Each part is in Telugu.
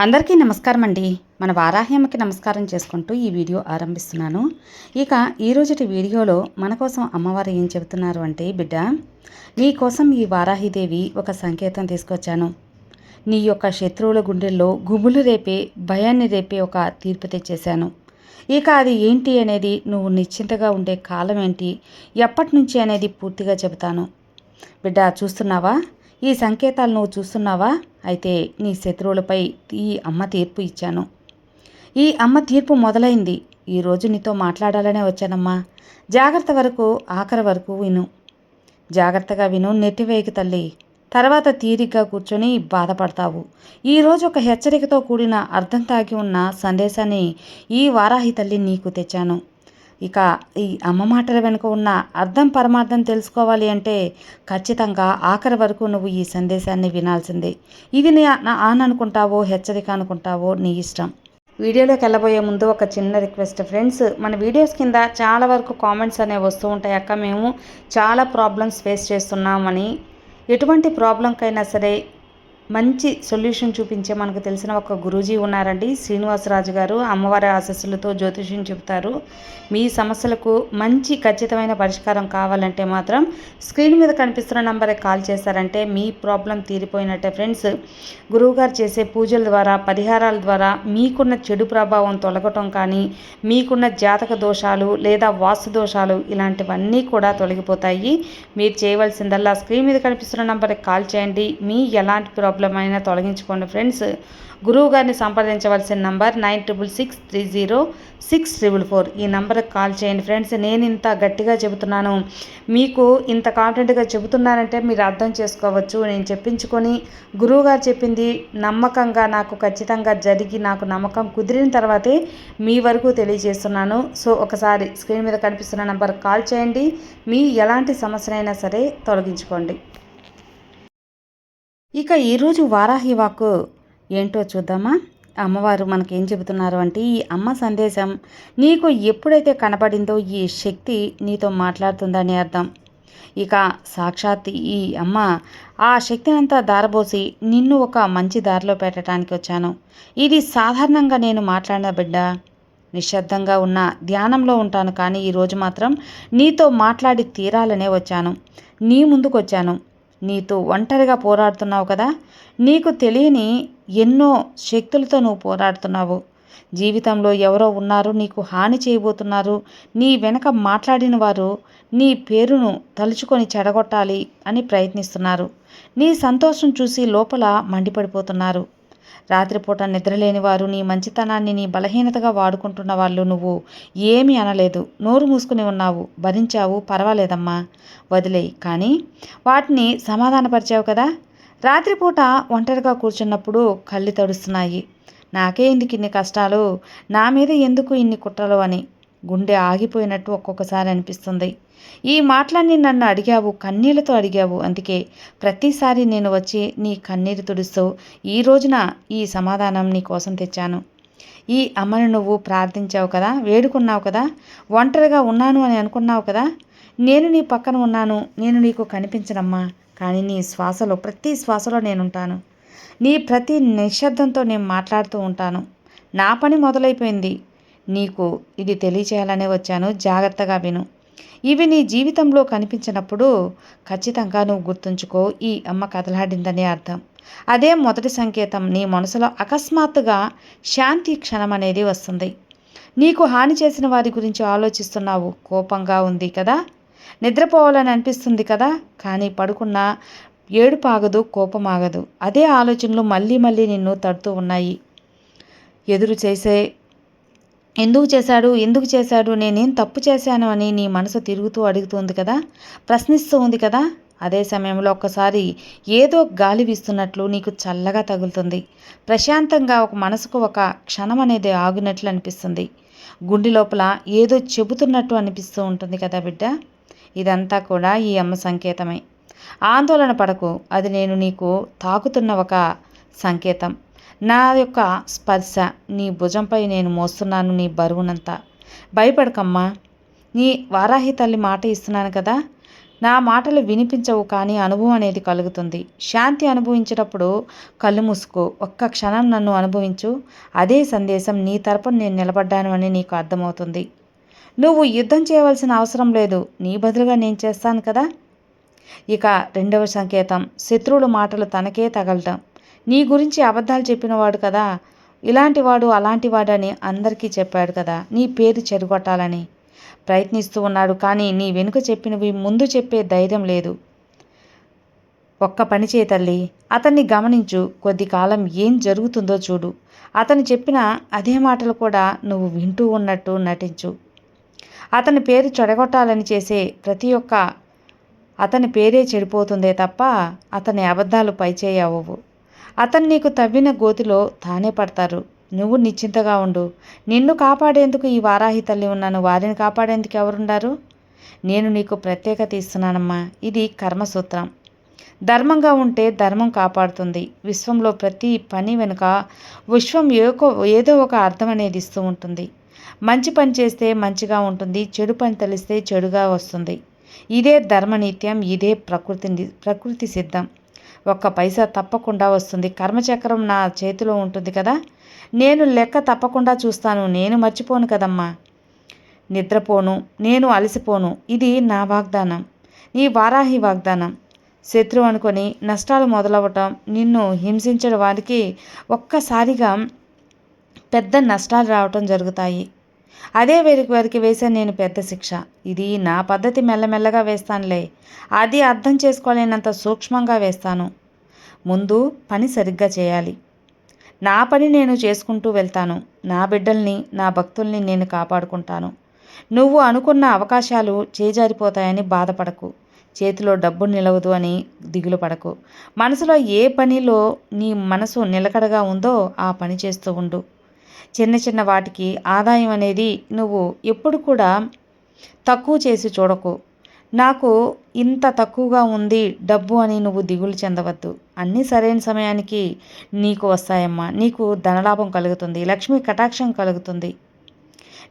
అందరికీ నమస్కారం అండి. మన వారాహ్యమ్మకి నమస్కారం చేసుకుంటూ ఈ వీడియో ఆరంభిస్తున్నాను. ఇక ఈరోజుటి వీడియోలో మన కోసం అమ్మవారు ఏం చెబుతున్నారు అంటే, బిడ్డ నీ కోసం ఈ వారాహిదేవి ఒక సంకేతం తీసుకొచ్చాను. నీ యొక్క శత్రువుల గుండెల్లో గుబులు రేపే, భయాన్ని రేపే ఒక తీర్పు తెచ్చేశాను. ఇక అది ఏంటి అనేది, నువ్వు నిశ్చింతగా ఉండే కాలం ఏంటి, ఎప్పటి నుంచి అనేది పూర్తిగా చెబుతాను. బిడ్డ చూస్తున్నావా? ఈ సంకేతాలు నువ్వు చూస్తున్నావా? అయితే నీ శత్రువులపై ఈ అమ్మ తీర్పు ఇచ్చాను. ఈ అమ్మ తీర్పు మొదలైంది. ఈరోజు నీతో మాట్లాడాలనే వచ్చానమ్మా. జాగ్రత్త వరకు, ఆఖరి వరకు విను. జాగ్రత్తగా విను, నెట్టివేయకు తల్లి. తర్వాత తీరిగ్గా కూర్చొని బాధపడతావు. ఈరోజు ఒక హెచ్చరికతో కూడిన అర్థం తాగి ఉన్న సందేశాన్ని ఈ వారాహి తల్లి నీకు తెచ్చాను. ఇక ఈ అమ్మ మాటల వెనుక ఉన్న అర్థం పరమార్థం తెలుసుకోవాలి అంటే ఖచ్చితంగా ఆఖరి వరకు నువ్వు ఈ సందేశాన్ని వినాల్సిందే. ఇది ఆన్ అనుకుంటావో, హెచ్చరిక అనుకుంటావో నీ ఇష్టం. వీడియోలోకి వెళ్ళబోయే ముందు ఒక చిన్న రిక్వెస్ట్ ఫ్రెండ్స్, మన వీడియోస్ కింద చాలా వరకు కామెంట్స్ అనేవి వస్తూ ఉంటాయి. అక్క మేము చాలా ప్రాబ్లమ్స్ ఫేస్ చేస్తున్నామని. ఎటువంటి ప్రాబ్లంకైనా సరే మంచి సొల్యూషన్ చూపించే మనకు తెలిసిన ఒక గురూజీ ఉన్నారండి, శ్రీనివాసరాజు గారు. అమ్మవారి ఆశస్సులతో జ్యోతిష్యం చెబుతారు. మీ సమస్యలకు మంచి ఖచ్చితమైన పరిష్కారం కావాలంటే మాత్రం స్క్రీన్ మీద కనిపిస్తున్న నంబర్కి కాల్ చేశారంటే మీ ప్రాబ్లం తీరిపోయినట్టే ఫ్రెండ్స్. గురువుగారు చేసే పూజల ద్వారా, పరిహారాల ద్వారా మీకున్న చెడు ప్రభావం తొలగటం కానీ, మీకున్న జాతక దోషాలు లేదా వాస్తు దోషాలు ఇలాంటివన్నీ కూడా తొలగిపోతాయి. మీరు చేయవలసిందల్లా స్క్రీన్ మీద కనిపిస్తున్న నంబర్కి కాల్ చేయండి. మీ ఎలాంటి ప్రాబ్లం అయినా తొలగించుకోండి ఫ్రెండ్స్. గురువు గారిని సంప్రదించవలసిన నంబర్ 96630644. ఈ నంబర్కి కాల్ చేయండి ఫ్రెండ్స్. నేను ఇంత గట్టిగా చెబుతున్నాను, మీకు ఇంత కాన్ఫిడెంట్గా చెబుతున్నానంటే మీరు అర్థం చేసుకోవచ్చు. నేను చెప్పించుకొని గురువుగారు చెప్పింది నమ్మకంగా, నాకు ఖచ్చితంగా జరిగి నాకు నమ్మకం కుదిరిన తర్వాతే మీ వరకు తెలియజేస్తున్నాను. సో ఒకసారి స్క్రీన్ మీద కనిపిస్తున్న నంబర్కి కాల్ చేయండి. మీ ఎలాంటి సమస్యనైనా సరే తొలగించుకోండి. ఇక ఈరోజు వారాహి వాక్కు ఏంటో చూద్దామా? అమ్మవారు మనకేం చెబుతున్నారు అంటే, ఈ అమ్మ సందేశం నీకు ఎప్పుడైతే కనబడిందో ఈ శక్తి నీతో మాట్లాడుతుందని అర్థం. ఇక సాక్షాత్ ఈ అమ్మ ఆ శక్తినంతా దారబోసి నిన్ను ఒక మంచి దారిలో పెట్టడానికి వచ్చాను. ఇది సాధారణంగా నేను మాట్లాడిన బిడ్డ. నిశ్శబ్దంగా ఉన్న ధ్యానంలో ఉంటాను, కానీ ఈరోజు మాత్రం నీతో మాట్లాడి తీరాలనే వచ్చాను. నీ ముందుకు వచ్చాను. నీతో ఒంటరిగా పోరాడుతున్నావు కదా, నీకు తెలియని ఎన్నో శక్తులతో నువ్వు పోరాడుతున్నావు. జీవితంలో ఎవరో ఉన్నారు, నీకు హాని చేయబోతున్నారు. నీ వెనక మాట్లాడిన వారు నీ పేరును తలుచుకొని చెడగొట్టాలి అని ప్రయత్నిస్తున్నారు. నీ సంతోషం చూసి లోపల మండిపడిపోతున్నారు. రాత్రిపూట నిద్రలేని వారు నీ మంచితనాన్ని నీ బలహీనతగా వాడుకుంటున్న వాళ్ళు నువ్వు ఏమీ అనలేదు, నోరు మూసుకుని ఉన్నావు, భరించావు. పర్వాలేదమ్మా, వదిలేయి. కానీ వాటిని సమాధానపరిచావు కదా. రాత్రిపూట ఒంటరిగా కూర్చున్నప్పుడు కళ్ళు తడుస్తున్నాయి. నాకే ఎందుకు ఇన్ని కష్టాలు, నా మీద ఎందుకు ఇన్ని కుట్రలు అని గుండె ఆగిపోయినట్టు ఒక్కొక్కసారి అనిపిస్తుంది. ఈ మాటలన్నీ నన్ను అడిగావు, కన్నీళ్లతో అడిగావు. అందుకే ప్రతిసారి నేను వచ్చి నీ కన్నీరు తుడుస్తూ ఈ రోజున ఈ సమాధానం నీ కోసం తెచ్చాను. ఈ అమ్మను నువ్వు ప్రార్థించావు కదా, వేడుకున్నావు కదా, ఒంటరిగా ఉన్నాను అని అనుకున్నావు కదా. నేను నీ పక్కన ఉన్నాను, నేను నీకు కనిపించనమ్మా, కానీ నీ శ్వాసలో, ప్రతి శ్వాసలో నేనుంటాను. నీ ప్రతి నిశ్శబ్దంతో నేను మాట్లాడుతూ ఉంటాను. నా పని మొదలైపోయింది. నీకు ఇది తెలియచేయాలనే వచ్చాను. జాగ్రత్తగా విను. ఇవి నీ జీవితంలో కనిపించినప్పుడు ఖచ్చితంగా నువ్వు గుర్తుంచుకో, ఈ అమ్మ కదలాడిందనే అర్థం. అదే మొదటి సంకేతం. నీ మనసులో అకస్మాత్తుగా శాంతి క్షణం అనేది వస్తుంది. నీకు హాని చేసిన వారి గురించి ఆలోచిస్తున్నావు. కోపంగా ఉంది కదా, నిద్రపోవాలని అనిపిస్తుంది కదా, కానీ పడుకున్నా ఏడుపు ఆగదు, కోపం ఆగదు. అదే ఆలోచనలు మళ్ళీ మళ్ళీ నిన్ను తడుతూ ఉన్నాయి. ఎదురు చేసే ఎందుకు చేశాడు, నేనేం తప్పు చేశాను అని నీ మనసు తిరుగుతూ అడుగుతుంది కదా, ప్రశ్నిస్తూ ఉంది కదా. అదే సమయంలో ఒక్కసారి ఏదో గాలి వీస్తున్నట్లు నీకు చల్లగా తగులుతుంది. ప్రశాంతంగా ఒక మనసుకు ఒక క్షణం అనేది ఆగినట్లు అనిపిస్తుంది. గుండె లోపల ఏదో చెబుతున్నట్టు అనిపిస్తూ ఉంటుంది కదా బిడ్డ. ఇదంతా కూడా ఈ అమ్మ సంకేతమే. ఆందోళన పడకు, అది నేను నీకు తాకుతున్న ఒక సంకేతం. నా యొక్క స్పర్శ నీ భుజంపై నేను మోస్తున్నాను, నీ బరువునంతా. భయపడకమ్మా, నీ వారాహి తల్లి మాట ఇస్తున్నాను కదా. నా మాటలు వినిపించవు, కానీ అనుభవం అనేది కలుగుతుంది. శాంతి అనుభవించేటప్పుడు కళ్ళు మూసుకో, ఒక్క క్షణం నన్ను అనుభవించు. అదే సందేశం. నీ తరపున నేను నిలబడ్డాను అని నీకు అర్థమవుతుంది. నువ్వు యుద్ధం చేయవలసిన అవసరం లేదు, నీ బదులుగా నేను చేస్తాను కదా. ఇక రెండవ సంకేతం, శత్రువుల మాటలు తనకే తగలటం. నీ గురించి అబద్ధాలు చెప్పినవాడు కదా, ఇలాంటివాడు అలాంటివాడని అందరికీ చెప్పాడు కదా, నీ పేరు చెడగొట్టాలని ప్రయత్నిస్తూ ఉన్నాడు. కానీ నీ వెనుక చెప్పినవి ముందు చెప్పే ధైర్యం లేదు. ఒక్క పని చేయి తల్లి, అతన్ని గమనించు. కొద్ది కాలం ఏం జరుగుతుందో చూడు. అతను చెప్పిన అదే మాటలు కూడా నువ్వు వింటూ ఉన్నట్టు నటించు. అతని పేరు చెడగొట్టాలని చేసే ప్రతి ఒక్క అతని పేరే చెడిపోతుందే తప్ప అతని అబద్ధాలు పైచేయి అవ్వవు. అతను నీకు తవ్విన గోతిలో తానే పడతారు. నువ్వు నిశ్చింతగా ఉండు. నిన్ను కాపాడేందుకు ఈ వారాహి తల్లి ఉన్నాను. వారిని కాపాడేందుకు ఎవరుండారు? నేను నీకు ప్రత్యేకత ఇస్తున్నానమ్మా. ఇది కర్మసూత్రం. ధర్మంగా ఉంటే ధర్మం కాపాడుతుంది. విశ్వంలో ప్రతి పని వెనుక విశ్వం ఏదో ఒక అర్థం అనేది ఇస్తూ ఉంటుంది. మంచి పని చేస్తే మంచిగా ఉంటుంది, చెడు పని తెలిస్తే చెడుగా వస్తుంది. ఇదే ధర్మనీత్యం, ఇదే ప్రకృతి సిద్ధం. ఒక్క పైసా తప్పకుండా వస్తుంది. కర్మచక్రం నా చేతిలో ఉంటుంది కదా, నేను లెక్క తప్పకుండా చూస్తాను. నేను మర్చిపోను కదమ్మా, నిద్రపోను, నేను అలసిపోను. ఇది నా వాగ్దానం, నీ వారాహి వాగ్దానం. శత్రువు అనుకొని నష్టాలు మొదలవ్వటం, నిన్ను హింసించే వారికి ఒక్కసారిగా పెద్ద నష్టాలు రావటం జరుగుతాయి. అదే వారికి వేశాను నేను పెద్ద శిక్ష. ఇది నా పద్ధతి. మెల్లమెల్లగా వేస్తానులే. అది అర్థం చేసుకోలేనంత సూక్ష్మంగా వేస్తాను. ముందు పని సరిగ్గా చేయాలి. నా పని నేను చేసుకుంటూ వెళ్తాను. నా బిడ్డల్ని, నా భక్తుల్ని నేను కాపాడుకుంటాను. నువ్వు అనుకున్న అవకాశాలు చేజారిపోతాయని బాధపడకు. చేతిలో డబ్బు నిలవదు అని దిగులు పడకు. మనసులో ఏ పనిలో నీ మనసు నిలకడగా ఉందో ఆ పని చేస్తూ ఉండు. చిన్న చిన్న వాటికి ఆదాయం అనేది నువ్వు ఎప్పుడు కూడా తక్కువ చేసి చూడకు. నాకు ఇంత తక్కువగా ఉంది డబ్బు అని నువ్వు దిగులు చెందవద్దు. అన్నీ సరైన సమయానికి నీకు వస్తాయమ్మా. నీకు ధనలాభం కలుగుతుంది, లక్ష్మీ కటాక్షం కలుగుతుంది.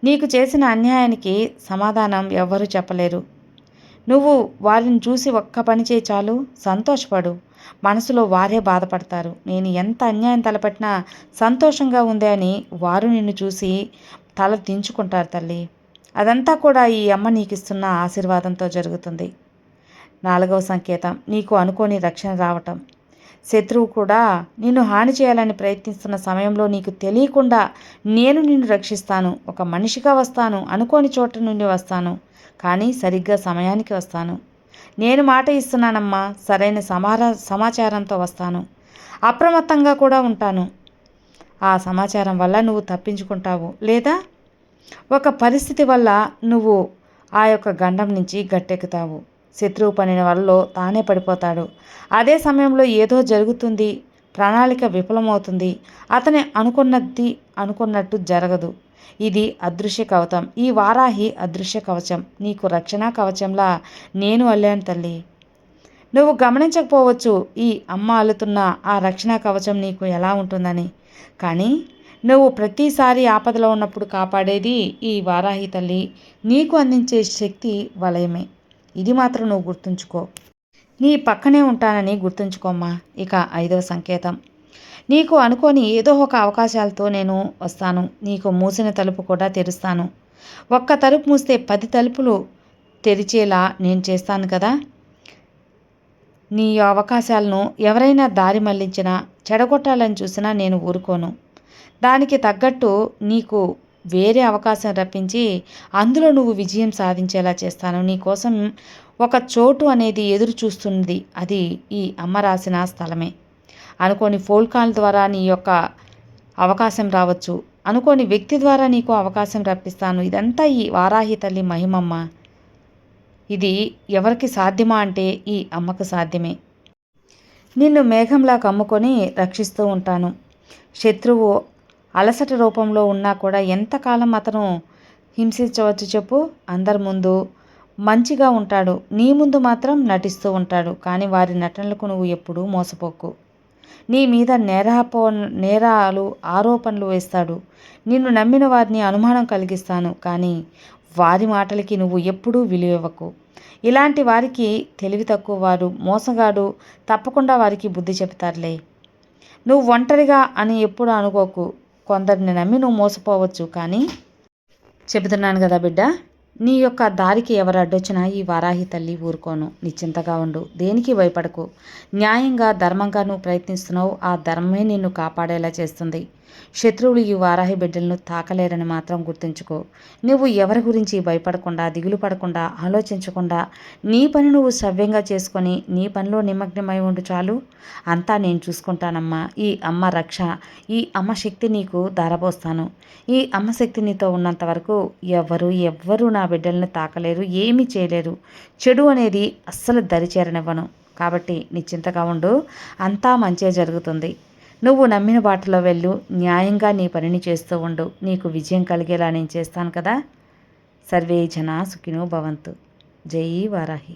నీకు చేసిన అన్యాయానికి సమాధానం ఎవ్వరూ చెప్పలేరు. నువ్వు వారిని చూసి ఒక్క పని చేయి చాలు, సంతోషపడు. మనసులో వారే బాధపడతారు. నేను ఎంత అన్యాయం తలపెట్టినా సంతోషంగా ఉందే అని వారు నిన్ను చూసి తల దించుకుంటారు తల్లి. అదంతా కూడా ఈ అమ్మ నీకు ఇస్తున్న ఆశీర్వాదంతో జరుగుతుంది. 4వ సంకేతం, నీకు అనుకోని రక్షణ రావటం. శత్రువు కూడా నిన్ను హాని చేయాలని ప్రయత్నిస్తున్న సమయంలో నీకు తెలియకుండా నేను నిన్ను రక్షిస్తాను. ఒక మనిషిగా వస్తాను, అనుకోని చోట నుండి వస్తాను, కానీ సరిగ్గా సమయానికి వస్తాను. నేను మాట ఇస్తున్నానమ్మా, సరైన సమాచారంతో వస్తాను. అప్రమత్తంగా కూడా ఉంటాను. ఆ సమాచారం వల్ల నువ్వు తప్పించుకుంటావు, లేదా ఒక పరిస్థితి వల్ల నువ్వు ఆ యొక్క గండం నుంచి గట్టెక్కుతావు. శత్రువు పనిన వల్ల తానే పడిపోతాడు. అదే సమయంలో ఏదో జరుగుతుంది, ప్రణాళిక విఫలమవుతుంది. అతని అనుకున్నట్టు జరగదు. ఇది అదృశ్య కవచం. ఈ వారాహి అదృశ్య కవచం. నీకు రక్షణ కవచంలా నేను అల్లాను తల్లి. నువ్వు గమనించకపోవచ్చు ఈ అమ్మ అల్లుతున్న ఆ రక్షణ కవచం నీకు ఎలా ఉంటుందని. కానీ నువ్వు ప్రతిసారి ఆపదలో ఉన్నప్పుడు కాపాడేది ఈ వారాహి తల్లి నీకు అందించే శక్తి వలయమే. ఇది మాత్రం నువ్వు గుర్తుంచుకో. నీ పక్కనే ఉంటానని గుర్తుంచుకోమ్మా. ఇక 5వ సంకేతం, నీకు అనుకోని ఏదో ఒక అవకాశాలతో నేను వస్తాను. నీకు మూసిన తలుపు కూడా తెరుస్తాను. ఒక్క తలుపు మూస్తే 10 తలుపులు తెరిచేలా నేను చేస్తాను కదా. నీ అవకాశాలను ఎవరైనా దారి మళ్లించినా, చెడగొట్టాలని చూసినా నేను ఊరుకోను. దానికి తగ్గట్టు నీకు వేరే అవకాశం రప్పించి అందులో నువ్వు విజయం సాధించేలా చేస్తాను. నీకోసం ఒక చోటు అనేది ఎదురు చూస్తున్నది. అది ఈ అమ్మ రాసిన స్థలమే. అనుకోని ఫోన్ కాల్ ద్వారా నీ యొక్క అవకాశం రావచ్చు. అనుకోని వ్యక్తి ద్వారా నీకు అవకాశం రప్పిస్తాను. ఇదంతా ఈ వారాహి తల్లి మహిమమ్మ. ఇది ఎవరికి సాధ్యమా అంటే ఈ అమ్మకు సాధ్యమే. నిన్ను మేఘంలా కమ్ముకొని రక్షిస్తూ ఉంటాను. శత్రువు అలసట రూపంలో ఉన్నా కూడా ఎంతకాలం అతను హింసించవచ్చు చెప్పు. అందరి ముందు మంచిగా ఉంటాడు, నీ ముందు మాత్రం నటిస్తూ ఉంటాడు. కానీ వారి నటనలకు నువ్వు ఎప్పుడూ మోసపోకు. నీ మీద నేరాలు ఆరోపణలు వేస్తాడు. నిన్ను నమ్మిన వారిని అనుమానం కలిగిస్తాను, కానీ వారి మాటలకి నువ్వు ఎప్పుడూ విలువ ఇవ్వకు. ఇలాంటి వారికి తెలివి తక్కువ వారు, మోసగాడు తప్పకుండా వారికి బుద్ధి చెప్తారులే. నువ్వు ఒంటరిగా అని ఎప్పుడు అనుకోకు. కొందరిని నమ్మి నువ్వు మోసపోవచ్చు, కానీ చెబుతున్నాను కదా బిడ్డ, నీ యొక్క దారికి ఎవరు అడ్డొచ్చినా ఈ వారాహి తల్లి ఊరుకోను. నిశ్చింతగా ఉండు, దేనికి భయపడకు. న్యాయంగా ధర్మంగా నువ్వు ప్రయత్నిస్తున్నావు, ఆ ధర్మమే నిన్ను కాపాడేలా చేస్తుంది. శత్రువులు ఈ వారాహి బిడ్డలను తాకలేరని మాత్రం గుర్తుంచుకో. నువ్వు ఎవరి గురించి భయపడకుండా, దిగులు పడకుండా, ఆలోచించకుండా నీ పని నువ్వు సవ్యంగా చేసుకొని నీ పనిలో నిమగ్నమై ఉండు చాలు. అంతా నేను చూసుకుంటానమ్మా. ఈ అమ్మ రక్ష, ఈ అమ్మ శక్తి నీకు ధారపోస్తాను. ఈ అమ్మ శక్తి నీతో ఉన్నంత వరకు ఎవ్వరూ నా బిడ్డలను తాకలేరు, ఏమీ చేయలేరు. చెడు అనేది అస్సలు దరిచేరనివ్వను. కాబట్టి నిశ్చింతగా ఉండు, అంతా మంచే జరుగుతుంది. నువ్వు నమ్మిన బాటలో వెళ్ళు, న్యాయంగా నీ పనిని చేస్తూ ఉండు. నీకు విజయం కలిగేలా నేను చేస్తాను కదా. సర్వే జనా సుఖినో భవంతు. జై వారాహి.